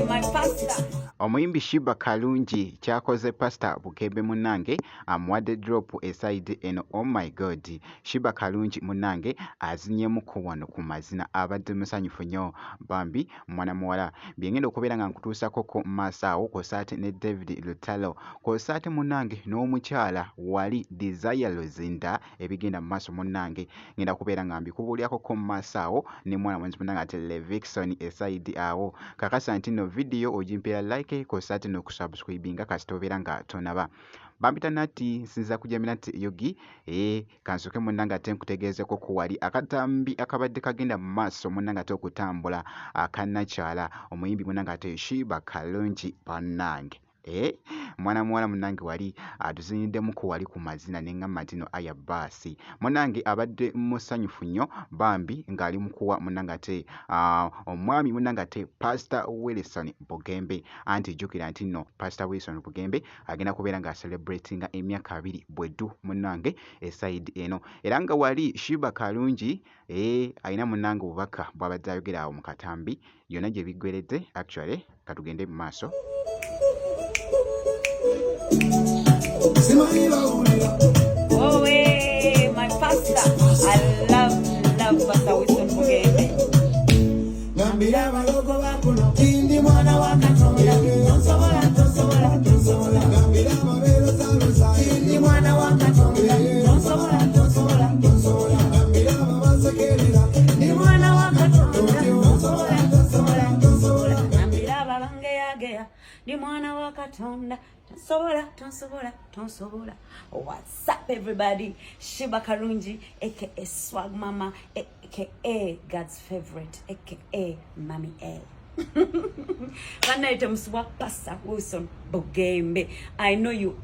my pastor. Omuyimbi Shiba Kalungi kyakoze Pastor Bukebe munnange amuwadde drop eside eno. Oh my god, Shiba Kalungi munnange azinyemuko wano ku mazina abadde musanyufu nnyo bambi mwana muwala byengenda okubeera nga nkutuusako ko maaso awo kosaate ne David Lutalo kosaate munnange n'omukyala wali Desire Luzinda ebigenda mu maaso munnange ngenda kubeera nga mbikubuulyako ko maaso awo ne mwana mwenzi munnange ate Levikson eside awo kakasa nti no video ogimpeera like kosaate n'okusubscribinga kasita obeera nga tonaba bambita nati sinza kujamira nti yogi kansoke munnange ate nkutegeezeko ko wali akatambi akabadde kagenda mu maaso munnange ate okutambula akannakyala omuyimbi munnange ate Shiba Kalungi bannange mwana muwala munnange wali atuzinyiddemu ko wali ku mazina neŋŋamba nti no aya baasi munnange abadde musanyufu nnyo bambi ng'ali mukuwa munnange ate omwami munnange ate Pastor Wilson Bugembe anti jjukira nti nno Pastor Wilson Bugembe agenda kubeera nga celebratinga emyaka 2 bweddu munnange eside eno era nga wali Shiba Kalungi alina munnange obubaka bw'abadde ayogera awo mu katambi yonna gye biggweredde actually katugende mu maaso. Oh, my pastor. I love Pastor Wilson Bugembe. Nambira balogo bakuno kindi mwana wa Katonda tonsobola nambira mabelo zaluza kindi mwana wa Katonda tonsobola nambira babasekerera ni mwana wa Katonda tonsobola nambira babange yagea ni mwana wa Katonda tonsobola. What's up, everybody? Shiba Kalungi, aka Swag Mama, aka God's favorite, aka Mommy A. Pastor Wilson Bugembe. I know you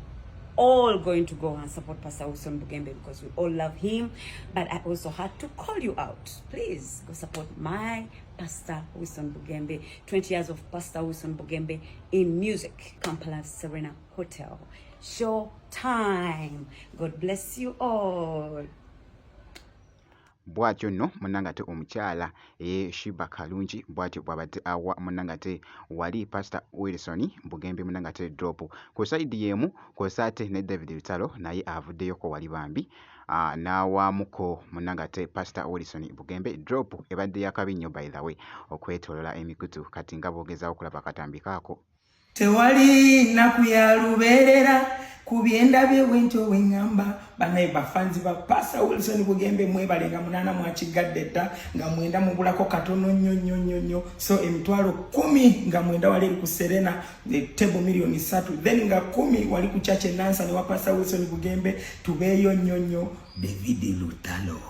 all going to go and support Pastor Wilson Bugembe because we all love him, but I also had to call you out. Please go support my Pastor Wilson Bugembe. 20 years of Pastor Wilson Bugembe in music. Kampala Serena Hotel. Show time. God bless you all. Bwatyo nno munnange ate omukyala Shiba Kalungi bwatyo bw'abadde awa munnange ate wali Pastor Wilson Bugembe munnange ate drop ku side yemu kosaate ne David Lutalo naye avuddeyoko wali bambi n'awaamuko munnange ate Pastor Wilson Bugembe drop ebadde yakabi nnyo by the way okwetoolola emikutu kati nga boogezaawo okulaba akatambi kaako. Tewali naku ya lubeerera ku byendabye bwentyo bwengamba banaye bafanzi ba Pastor Wilson Bugembe mwebalenga 8 mwakigadde dda nga mwenda mubulako katono nnyo so emitwalo 10 nga mwenda wali ku Serena table milioni 3 then nga 10 wali ku Chache Nansa ne wa Pastor Wilson Bugembe tubeeyo nnyo David Lutalo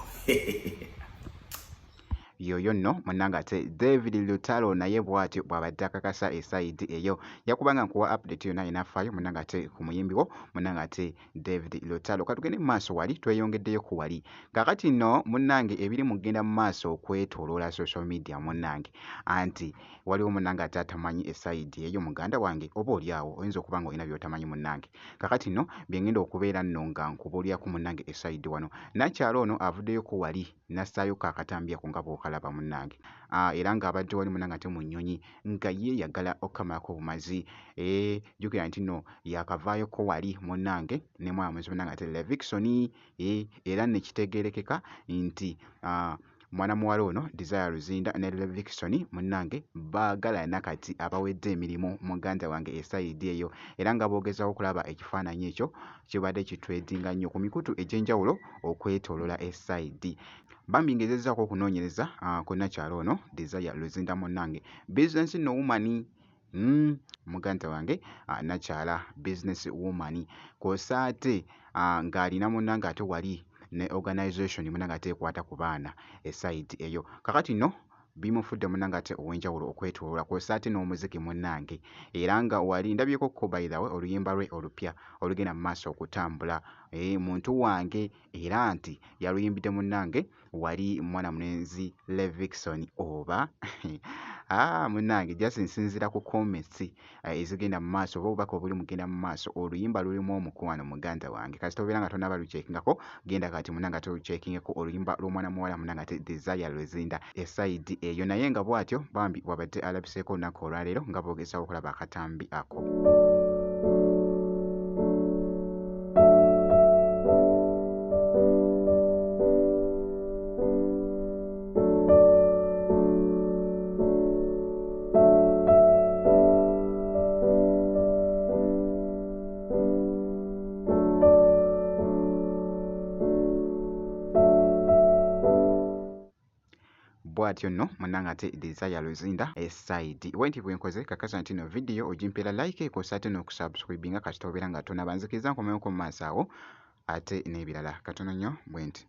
yoyo nno munnange ate David Lutalo naye bw'atyo bw'abadde akakasa eside eyo yakubanga nkuwa update yonna enafaayo munnange ate ku muyimbi wo munnange ate David Lutalo katugende mu maaso wali tweyongeddeyo ku wali kakati nno munnange ebiri mugenda mu maaso okwetooloola social media munnange anti waliwo munnange ate atamanyi eside eyo muganda wange oba oliawo oyinza okuba nga olina by'otamanyi munnange kakati nno byengenda okubeera nno nga nkubuulyako munnange eside wano nakyalo ono avuddeyo ku wali nassaayo kaakatambyako nga bw'okalaba munnange era ng'abadde wali munnange ate mu nnyonyi nga yeeyagala okukamalako bumazi jjukira nti nno yakavaayoko wali munnange ne mwana mwenzi munnange ate Levikson era nekitegeerekeka nti mwana muwala ono Desire Luzinda ne Levikson munnange baagalana kati abawedde emirimu muganda wange esayidi eyo era nga boogezaawo okulaba ekifaananyi ekyo kibadde kitwedinga nnyo ku mikutu egy'enjawulo okwetoolola esayidi bambi ngezezzaako okunoonyereza ku nakyalo ono Desire Luzinda munnange business no woman muganda wange nakyala business woman kosaate ng'alina munnange ate wali ne organization munnange ate ekwata ku baana eside eyo kakati nno bimufudde munnange ate ow'enjawulo okwetoolola kosaate n'omuziki munnange era nga wali ndabyeko ko by the way oluyimba lwe olupya olugenda mu maaso okutambula muntu wange era nti yaluyimbidde munnange wali mwana mulenzi Levikson oba munnange just nsinzira ku comments ezigenda mu maaso oba obubaka obuli mugenda mu maaso oluyimba lulimu omukwano muganda wange kasita obeera nga tonaba luceekingako genda kati munnanga toluceekingeko oluyimba lw'omwana muwala munnanga te Desire Luzinda esayidi eyo naye nga bw'atyo bambi wabadde alabiseeko olunaku olwaleero nga boogezaho okulaba akatambi ako. Bw'atyo nno munnanga ate Desire Luzinda esayidi wenti bwenkoze kakasa nti no vidiyo ogimpera like kosa ate n'okusubscribinga kasita obeera nga tonabanzikiriza nkomewo ku maaso awo ate n'ebirala katono nnyo bwenti.